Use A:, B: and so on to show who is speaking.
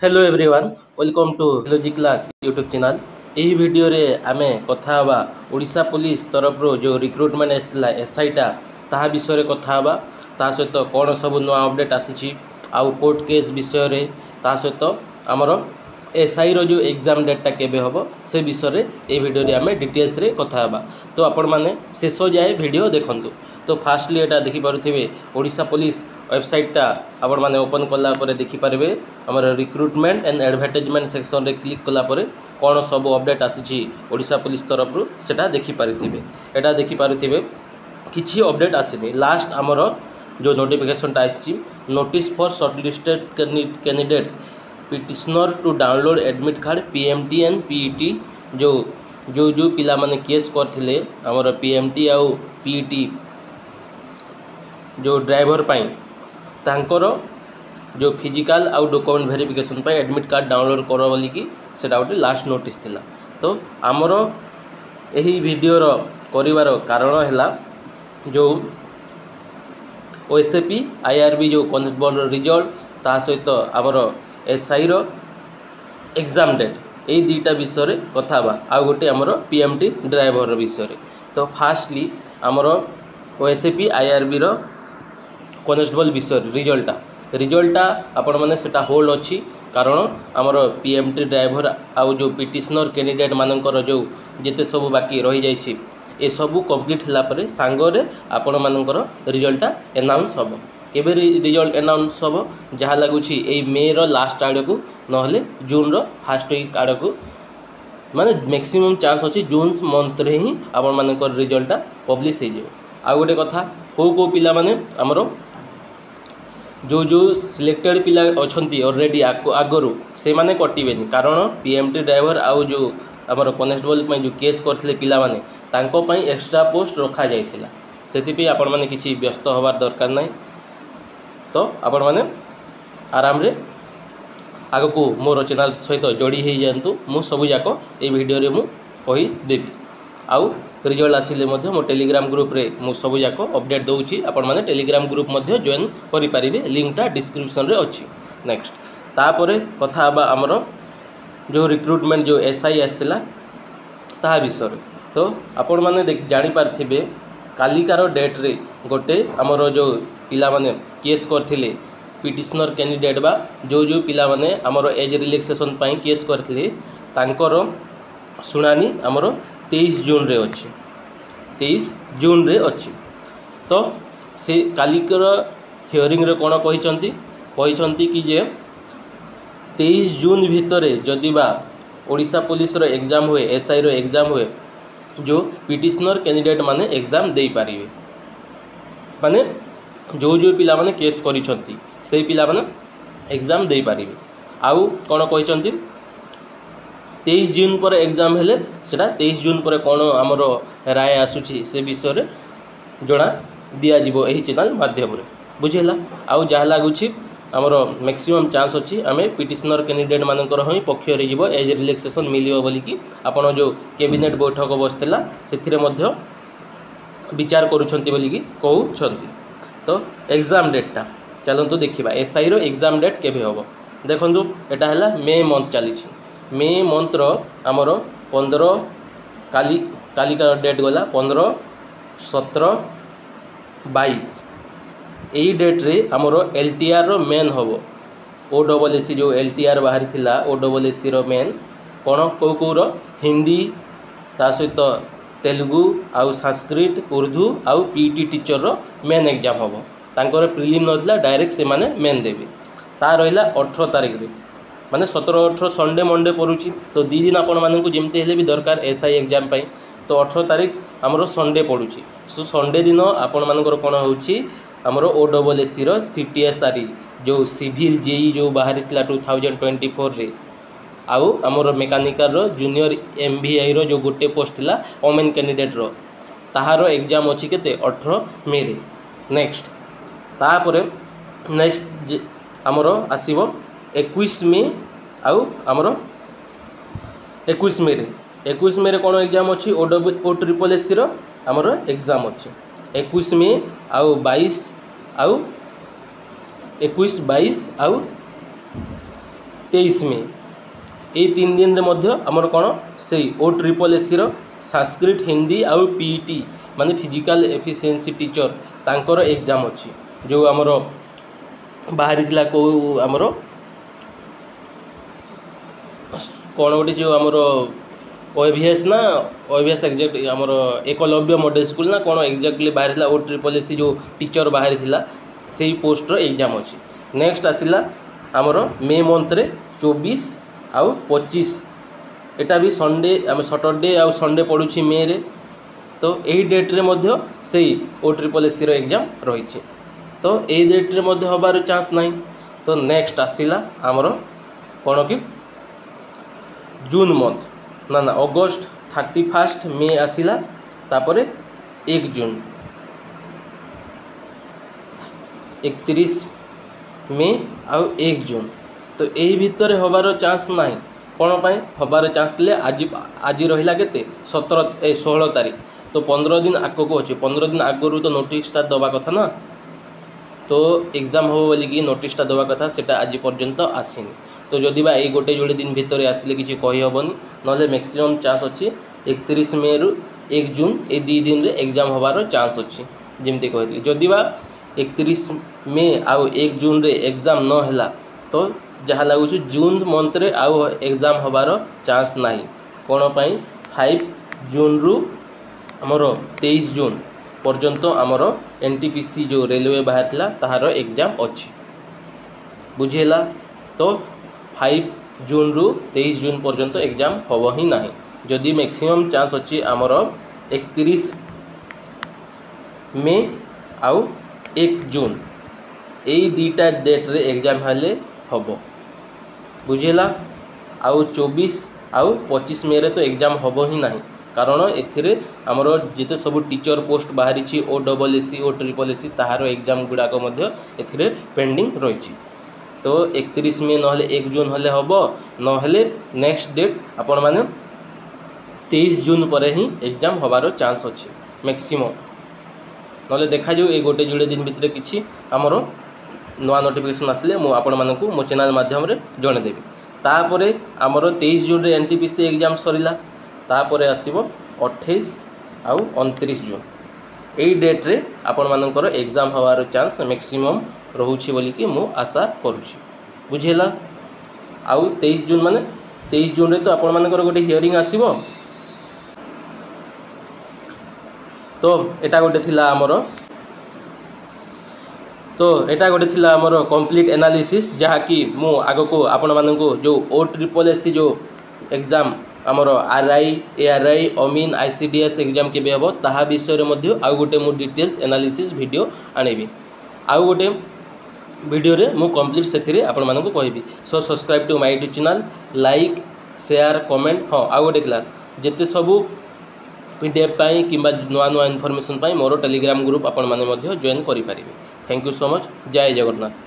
A: Hello everyone welcome to लॉजी class YouTube channel. यही video रे आमे कथा हवा ओडिशा पुलिस तरफ जो रिक्रुटमेंट आसला एसआईटा ताहा विषय कथा हवा ता सहित कौन सब नुआ अपडेट आसी आउ कोर्ट केस विषय रे ता सहित आमर एसआई रो जो एग्जाम डेटा केबे हबो से विषय रे ए वीडियो रे आमे डिटेल्स रे कथा हवा। तो आपण माने शेष जाए वीडियो देखंतु। तो फास्टली एटा देखि पारुथिबे ओडिशा पुलिस वेबसाइटा आपण माने ओपन कला परे देखि पारबे हमर रिक्रुटमेंट एंड एडवर्टाइजमेंट सेक्शन रे क्लिक कला परे कोन सब अपडेट आसी ओडिशा पुलिस तरफ रु सेटा देखि पारुथिबे। एटा देखि पारुथिबे किछि अपडेट आसीनी। लास्ट हमर जो नोटिफिकेशन टा आछि notice for shortlisted candidates petitioner to download admit card PMT and PET जो जो जो पिला माने केस करथिले हमर पीएमटी आउ पीईटी जो ड्राइवर पाई तांकर जो फिजिकल आउ डॉक्यूमेंट वेरिफिकेशन पाई एडमिट कार्ड डाउनलोड करो बोली कि सेटा गोटे लास्ट नोटिस थिला। तो आमर यही वीडियो रो करिवार कारण हैला जो ओएसएपी आईआरबी जो कांस्टेबल रिजल्ट ता सहित आमर एसआई रो एग्जाम डेट यही दुईटा विषय रे कथा बा आ गोटे आमर पीएमटी ड्राइवर विषय रे। तो फास्टली आमर ओएसएपी आईआरबी रो कांस्टेबल विषय रिजल्टा आपण माने सेटा होल्ड अछि कारण आमर पीएमटी ड्राइवर आउ जो पिटिशनर कैंडिडेट मानकर जो जेते सब बाकी रही जाइछि ए सबू कंप्लीट हला परे सांगरे आपण मानकर रिजल्टा अनाउंस हबो। केबे रिजल्ट अनाउंस हबो जहा लागुछि ए मे रो लास्ट आडे को नहले जून रो फर्स्ट वीक आडे को माने मैक्सिमम चांस अछि जून मंथ रे ही आपण मानकर रिजल्टा पब्लिश हे जे। आ गोटे कथा को पिला माने हमरो जो जो सिलेक्टेड पिला अछंती ऑलरेडी आगरू से माने कटिबेनी कारण पीएमटी ड्राइवर आउ जो हमर कांस्टेबल में जो केस करथिले पिला माने तांको पई एक्स्ट्रा पोस्ट रखा जाइथिला सेति पे आपण माने किछि व्यस्त होबार दरकार नै। तो आपण माने आराम रे आगो को मोर चैनल सहित जोड़ी हे जानतु मु सब जाको ए वीडियो रे मु कहि देबी। आउ रिजल्ट आसिले मध्य मो टेलीग्राम ग्रुप रे मु सब जाको अपडेट दउछि आपण माने टेलीग्राम ग्रुप मध्य जॉइन करि पारिबे लिंकटा डिस्क्रिप्शन रे अछि। नेक्स्ट तापरे कथा हबा हमर जो रिक्रुटमेंट जो एसआई आस्तिला ता विषय रे। तो आपण माने जानि पारथिबे कालिकार डेट रे गोटे हमर जो पिला माने केस करथिले पिटिशनर कैंडिडेट बा जो जो पिला माने हमर एज रिलैक्सेशन पई केस करथिले तांकर सुनानी हमर 23 जून रे अछि 23 जून रे अछि। तो से कालिकर हियरिंग रे कोन कहिचंती कि जे 23 जून भितरे जदि बा ओडिशा पुलिस रो एग्जाम हुए एसआई रो एग्जाम हुए जो पिटिशनर कैंडिडेट माने एग्जाम दे पारिबे माने जो जो पिला माने केस करिसंती से पिला माने एग्जाम दे पारिबे। आउ कोन कहिचंती 23 जून पर एग्जाम हेले सेटा 23 जून पर कोन हमर राय आसुची से विषय रे जणा दिया जिवो एही चैनल माध्यम रे बुझेला। आउ जहा लागुची हमर मैक्सिमम चांस अछि आमे पिटिशनर कैंडिडेट मानकर होई पक्ष रे जिवो एज रिलैक्सेशन मिलियो बोली कि आपण जो कैबिनेट बैठक बसथिला सेथिरे मध्य विचार करूछंती बोली कि कहउछंती। तो एग्जाम डेटटा चलंतु देखिबा एसआई रो एग्जाम डेट केबे होबो देखंतु एटा हला मे मंथ चलीछि मे मंथ रो हमर 15 काली का डेट गला 15 17 22 एई डेट रे हमर एलटीआर रो मेन होबो ओडब्ल्यूएससी जो एलटीआर बाहरी थिला ओडब्ल्यूएससी रो मेन कोन को रो हिंदी ता सहित तेलुगु आउ संस्कृत उर्दू आउ पीटी टीचर रो मेन एग्जाम होबो तांकर प्रीलिम नथिला डायरेक्ट से माने मेन देबे। ता रहिला 18 तारिख रे माने 17 18 संडे मंडे पड़ुची तो 2 दिन आपण मानन को जेमते हेले भी दरकार एसआई एग्जाम पाई। तो 18 तारिख हमरो संडे पड़ुची सो संडे दिन आपण मानकर कोन होउची हमरो ओडब्ल्यूएससी रो सीटीएसआरई जो सिविल जेई जो बाहरी थिला 2024 रे आउ हमरो मेकानिकल रो जूनियर एमवीआई रो जो गोटे पोस्ट थिला ओमेन कैंडिडेट रो ताहारो एग्जाम अछि केते 18 मे रे। नेक्स्ट तापरे नेक्स्ट हमरो आसीबो 21 मे आउ हमरो 21 मे रे कोन एग्जाम अछि ओ ट्रिपल एससी रो हमरो एग्जाम अछि 21 मे आउ 22 आउ 21 22 आउ 23 मे यही 3 दिन आमर कौन से OSSC संस्कृत हिंदी आउ पीईटी माने फिजिकल एफिशिएंसी टीचर तांकर एग्जाम अच्छी जो आमर बाहरी को आमर कौन गोटे जो आमर OVS ना OVS एक्जाक्ट आमर एकलव्य मॉडल स्कूल ना कौन एक्जाक्टली बाहरी OSSC जो टीचर बाहरी से पोस्टर एग्जाम अच्छी। नेक्स्ट आसला आमर मे मंथ रे 24 आउ 25 एटा भी संडे आम सैटरडे आउ संडे पड़ुछि मे रे तो यही डेट रे मध्य से OSSC एग्जाम रही तो यही डेट रे मध्य हबार चांस नहीं। तो नेक्स्ट आसला आमर कौन कि जून मंथ ना अगस्ट 31 मे आसला तापर 1 जून 31 मे आउ 1 जून तो यही भितर हबार चांस नहीं कौन पाई हबार चांस ले आज रहा के 16 तारीख तो 15 दिन आगक अच्छे 15 दिन आगु तो नोटिसटा दवा कथा ना तो एग्जाम हो बोलिकी नोटिसटा दवा कथा सेटा आज पर्यंत आसीनी तो जदि बा ये गोटे जोड़े दिन भितर आसिले किसी कही हेनी ना मैक्सिमम चांस अच्छी 31 मे रु 1 जून ये 2 दिन रे एग्जाम हबार चांस अच्छी जमती कहती जदि बा 31 मे आउ 1 जून रे एग्जाम न हैला तो जहाँ लगुच जून मंथ रे आउ एग्जाम हबार चांस नहीं कौन पाई 5 जून रु आमर 23 जून पर्यंत आमर NTPC जो रेलवे बाहर थिला ताहार एग्जाम अच्छी बुझेला तो 5 जून रु 23 जून पर्यंत एग्जाम हम ही नहीं जदि मैक्सिमम चांस अच्छी आमर 31 मे आउ 1 जून यही 2टा डेट रे एग्जाम हेले हम बुझेला आउ 24 आउ 25 मे रे तो एग्जाम हम ही नहीं कारण एथिरे आमर जिते सब टीचर पोस्ट बाहरी OSSC OSSC ताहार एग्जाम गुड़ाक एथिरे पेंडिंग रही तो 31 मे ना 1 जून हेले हम ना नेक्स्ट डेट आपण माने 23 जून पर ही एग्जाम हबार चांस अच्छे मैक्सिमम ना देखा जाऊ ये गोटे जोड़े दिन भितर किसी आमर नुआ नोटिफिकेशन आसिले मु आपण मानकु मो चैनल माध्यम रे जणदेबी तापरे आमर 23 जून रे NTPC एग्जाम सरिला तापरे आसीबो 28 आउ 29 जून यही डेट रे आपण मानकर एग्जाम हवार चांस मैक्सिमम रोची बोली कि मु आशा करुछि बुझेला आउ 23 जून माने 23 जून रे तो आपण मानकर गोटे हियरिंग आसीबो तो एटा गोटे थिला आमर तो एटा गोटे थिला आमर कंप्लीट एनालिसिस जहाँ कि मु आग को आपण मानकु जो OSSC जो एग्जाम आमर RI ARI अमीन ICDS एग्जाम के हम ताहा विषय रे आउ गोटे मु डिटेल्स एनालिसिस वीडियो आनेबी आउ गोटे वीडियो रे मु कंप्लीट से आपण मानकु कहबी so subscribe to my YouTube channel like share comment हाँ आउ गोटे क्लास जेते सबू PDF पाई किंबा नुआ नुआ इनफॉरमेशन पाई मोर टेलीग्राम ग्रुप आपण माने मध्य जॉइन करि पारिबे। Thank you so much. जय जगन्नाथ।